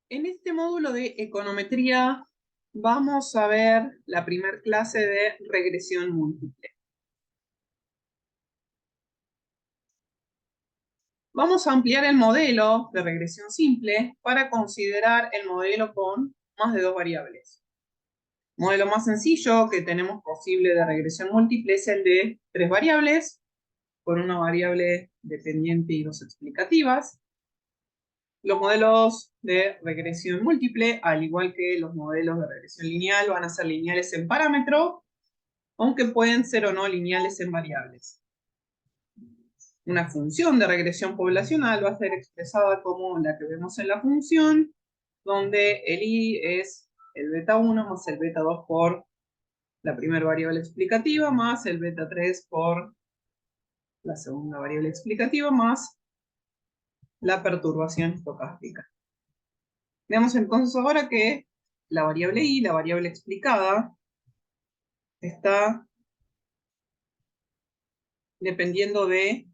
En este módulo de econometría vamos a ver la primera clase de regresión múltiple. Vamos a ampliar el modelo de regresión simple para considerar el modelo con más de 2 variables. El modelo más sencillo que tenemos posible de regresión múltiple es el de 3 variables, con una variable dependiente y 2 explicativas. Los modelos de regresión múltiple, al igual que los modelos de regresión lineal, van a ser lineales en parámetro, aunque pueden ser o no lineales en variables. Una función de regresión poblacional va a ser expresada como la que vemos en la función, donde el i es el beta 1 más el beta 2 por la primera variable explicativa, más el beta 3 por la segunda variable explicativa, más la perturbación estocástica. Veamos entonces ahora que la variable i, la variable explicada, está dependiendo de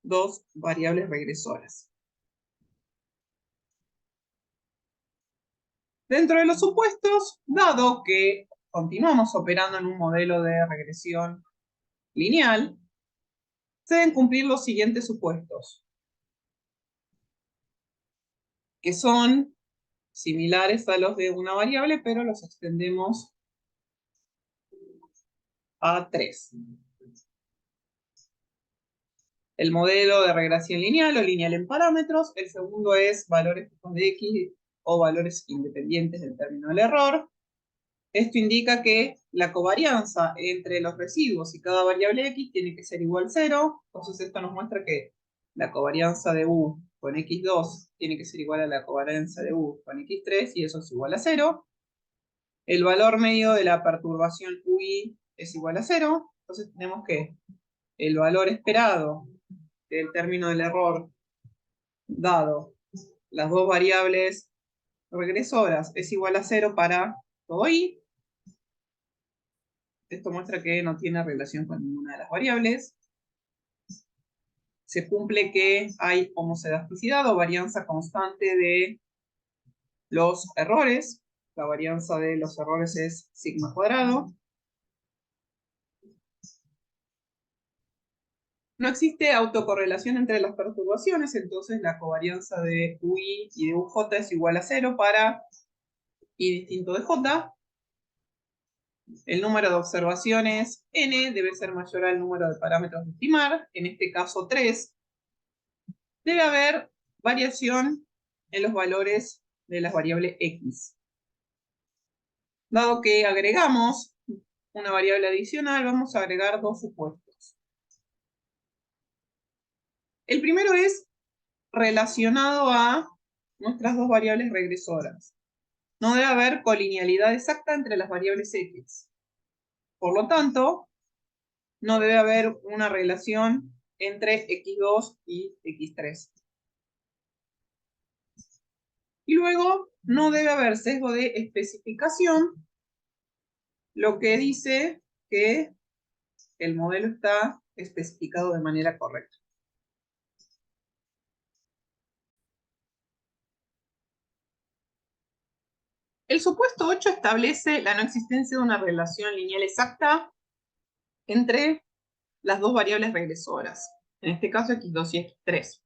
2 variables regresoras. Dentro de los supuestos, dado que continuamos operando en un modelo de regresión lineal, se deben cumplir los siguientes supuestos, que son similares a los de una variable, pero los extendemos a 3. El modelo de regresión lineal o lineal en parámetros. El segundo es valores fijos de x o valores independientes del término del error. Esto indica que la covarianza entre los residuos y cada variable x tiene que ser igual a 0. Entonces esto nos muestra que la covarianza de u con x2 tiene que ser igual a la covarianza de u con x3 y eso es igual a 0. El valor medio de la perturbación ui es igual a 0. Entonces tenemos que el valor esperado del término del error dado las 2 variables regresoras es igual a 0 para todo i. Esto muestra que no tiene relación con ninguna de las variables. Se cumple que hay homocedasticidad o varianza constante de los errores. La varianza de los errores es sigma cuadrado. No existe autocorrelación entre las perturbaciones, entonces la covarianza de UI y de UJ es igual a 0 para I distinto de J. El número de observaciones n debe ser mayor al número de parámetros de estimar, en este caso 3. Debe haber variación en los valores de las variables x. Dado que agregamos una variable adicional, vamos a agregar 2 supuestos. El primero es relacionado a nuestras 2 variables regresoras. No debe haber colinealidad exacta entre las variables x. Por lo tanto, no debe haber una relación entre x2 y x3. Y luego, no debe haber sesgo de especificación, lo que dice que el modelo está especificado de manera correcta. El supuesto 8 establece la no existencia de una relación lineal exacta entre las 2 variables regresoras, en este caso x2 y x3.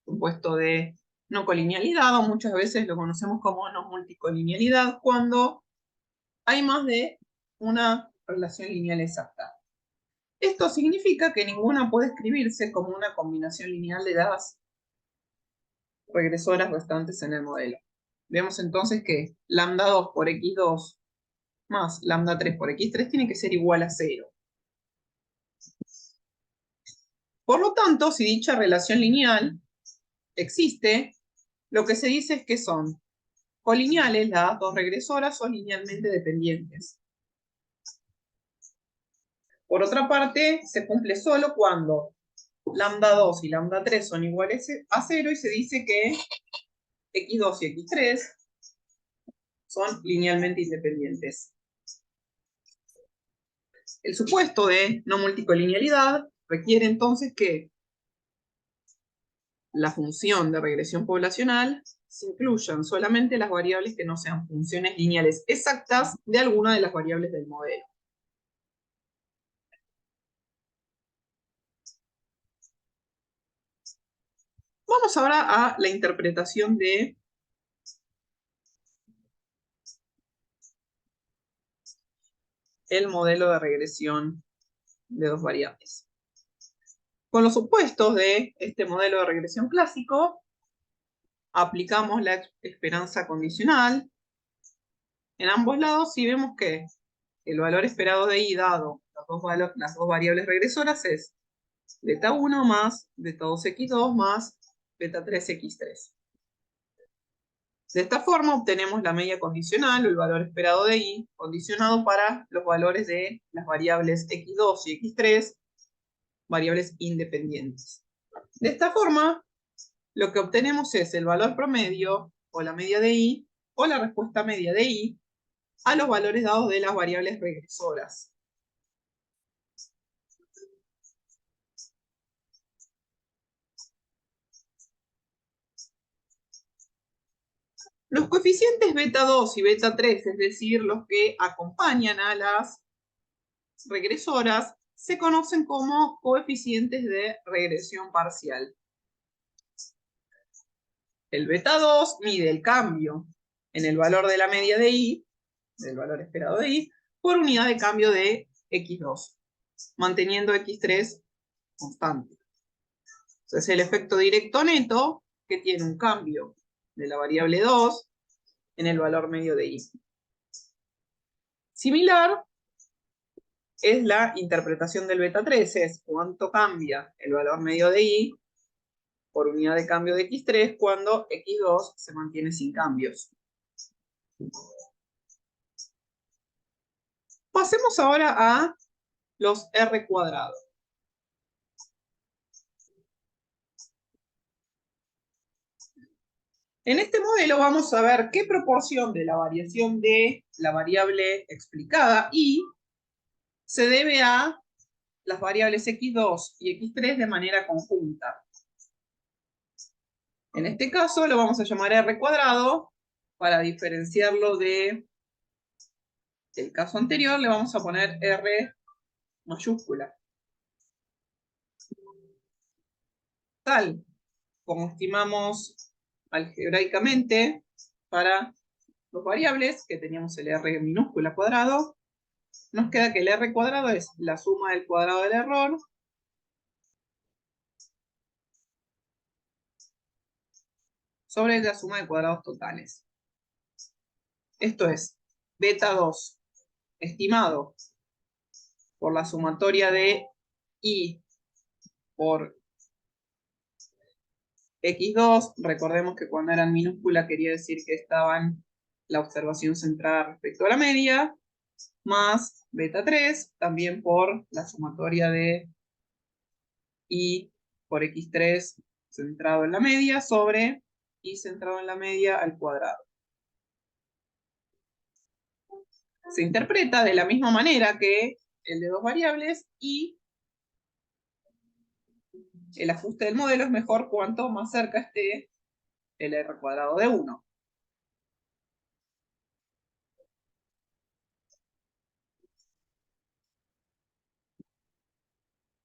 Supuesto de no colinealidad, o muchas veces lo conocemos como no multicolinealidad, cuando hay más de una relación lineal exacta. Esto significa que ninguna puede escribirse como una combinación lineal de las regresoras restantes en el modelo. Vemos entonces que lambda 2 por x2 más lambda 3 por x3 tiene que ser igual a 0. Por lo tanto, si dicha relación lineal existe, lo que se dice es que son colineales las 2 regresoras o linealmente dependientes. Por otra parte, se cumple solo cuando lambda 2 y lambda 3 son iguales a 0 y se dice que x2 y x3 son linealmente independientes. El supuesto de no multicolinealidad requiere entonces que la función de regresión poblacional se incluyan solamente las variables que no sean funciones lineales exactas de alguna de las variables del modelo. Vamos ahora a la interpretación de el modelo de regresión de dos variables. Con los supuestos de este modelo de regresión clásico, aplicamos la esperanza condicional en ambos lados y vemos que el valor esperado de i dado las dos variables regresoras es beta 1 más beta 2x2 más beta 3x3. De esta forma obtenemos la media condicional o el valor esperado de i condicionado para los valores de las variables x2 y x3, variables independientes. De esta forma, lo que obtenemos es el valor promedio o la media de i o la respuesta media de i a los valores dados de las variables regresoras. Los coeficientes beta 2 y beta 3, es decir, los que acompañan a las regresoras, se conocen como coeficientes de regresión parcial. El beta 2 mide el cambio en el valor de la media de i, del valor esperado de i, por unidad de cambio de x2, manteniendo x3 constante. Entonces el efecto directo neto, que tiene un cambio de la variable 2 en el valor medio de i. Similar es la interpretación del beta 3, es cuánto cambia el valor medio de i por unidad de cambio de x3 cuando x2 se mantiene sin cambios. Pasemos ahora a los R cuadrados. En este modelo vamos a ver qué proporción de la variación de la variable explicada y se debe a las variables x2 y x3 de manera conjunta. En este caso lo vamos a llamar R cuadrado. Para diferenciarlo del caso anterior le vamos a poner R mayúscula. Tal como estimamos algebraicamente para dos variables, que teníamos el R minúscula cuadrado, nos queda que el R cuadrado es la suma del cuadrado del error sobre la suma de cuadrados totales. Esto es beta 2 estimado por la sumatoria de i por x2, recordemos que cuando eran minúscula quería decir que estaban la observación centrada respecto a la media, más beta 3, también por la sumatoria de i por x3 centrado en la media sobre i centrado en la media al cuadrado. Se interpreta de la misma manera que el de dos variables y el ajuste del modelo es mejor cuanto más cerca esté el R cuadrado de 1.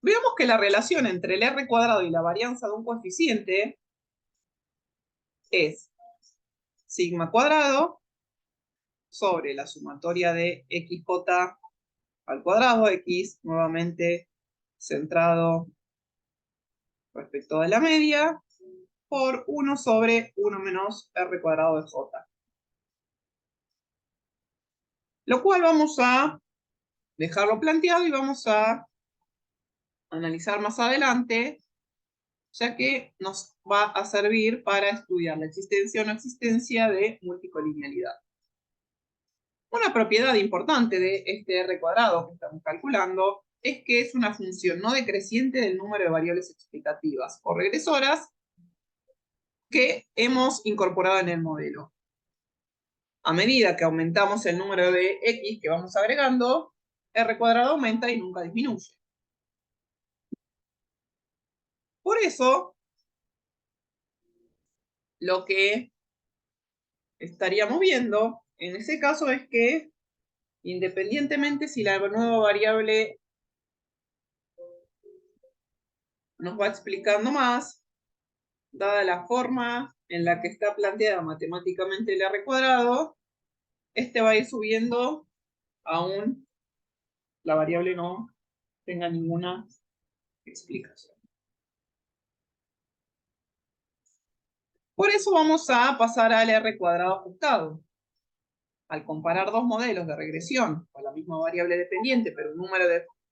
Veamos que la relación entre el R cuadrado y la varianza de un coeficiente es sigma cuadrado sobre la sumatoria de xj al cuadrado, x nuevamente centrado respecto de la media, por 1 sobre 1 menos R cuadrado de j. Lo cual vamos a dejarlo planteado y vamos a analizar más adelante, ya que nos va a servir para estudiar la existencia o no existencia de multicolinealidad. Una propiedad importante de este R cuadrado que estamos calculando es que es una función no decreciente del número de variables explicativas o regresoras que hemos incorporado en el modelo. A medida que aumentamos el número de x que vamos agregando, R cuadrado aumenta y nunca disminuye. Por eso, lo que estaríamos viendo en ese caso es que, independientemente si la nueva variable nos va explicando más, dada la forma en la que está planteada matemáticamente el R cuadrado, este va a ir subiendo aún la variable no tenga ninguna explicación. Por eso vamos a pasar al R cuadrado ajustado. Al comparar dos modelos de regresión con la misma variable dependiente, pero un número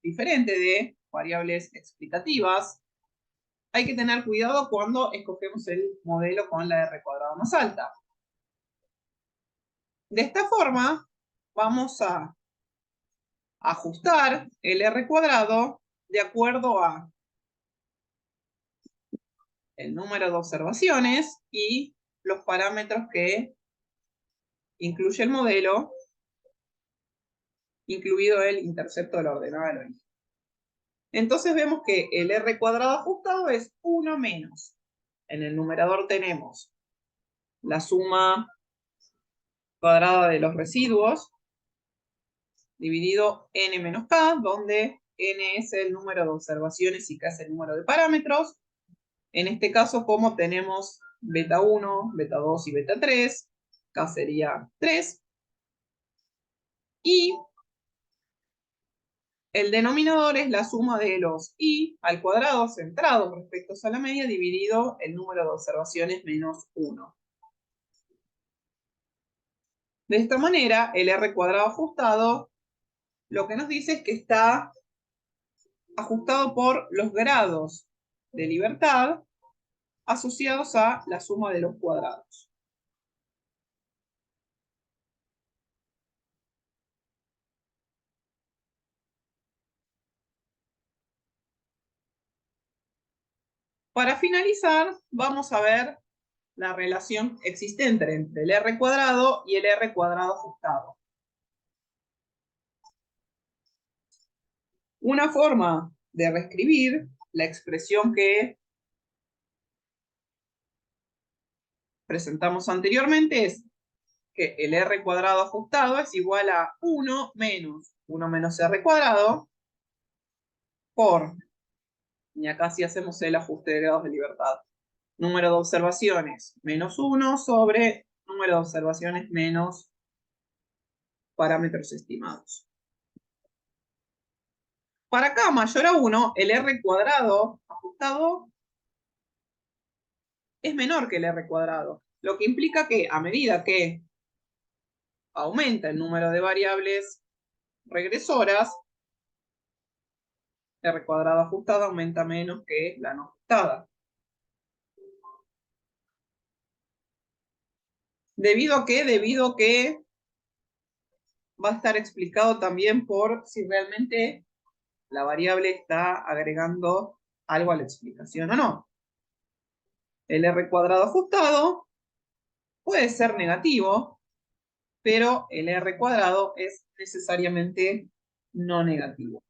diferente de variables explicativas, hay que tener cuidado cuando escogemos el modelo con la R cuadrada más alta. De esta forma, vamos a ajustar el R cuadrado de acuerdo a el número de observaciones y los parámetros que incluye el modelo, incluido el intercepto de la ordenada del origen. Entonces vemos que el R cuadrado ajustado es 1 menos. En el numerador tenemos la suma cuadrada de los residuos dividido n menos k, donde n es el número de observaciones y k es el número de parámetros. En este caso, como tenemos beta 1, beta 2 y beta 3, k sería 3. Y el denominador es la suma de los i al cuadrado centrados respecto a la media dividido el número de observaciones menos 1. De esta manera, el R cuadrado ajustado lo que nos dice es que está ajustado por los grados de libertad asociados a la suma de los cuadrados. Para finalizar, vamos a ver la relación existente entre el R cuadrado y el R cuadrado ajustado. Una forma de reescribir la expresión que presentamos anteriormente es que el R cuadrado ajustado es igual a 1 menos R cuadrado por, y acá sí hacemos el ajuste de grados de libertad, número de observaciones menos 1 sobre número de observaciones menos parámetros estimados. Para k mayor a 1, el R cuadrado ajustado es menor que el R cuadrado, lo que implica que a medida que aumenta el número de variables regresoras, R cuadrado ajustado aumenta menos que la no ajustada. ¿Debido a qué? Debido a que va a estar explicado también por si realmente la variable está agregando algo a la explicación o no. El R cuadrado ajustado puede ser negativo, pero el R cuadrado es necesariamente no negativo.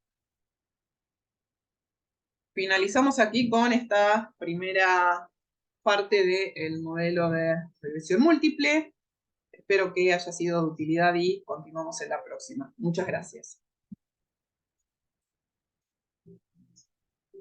Finalizamos aquí con esta primera parte del modelo de regresión múltiple. Espero que haya sido de utilidad y continuamos en la próxima. Muchas gracias.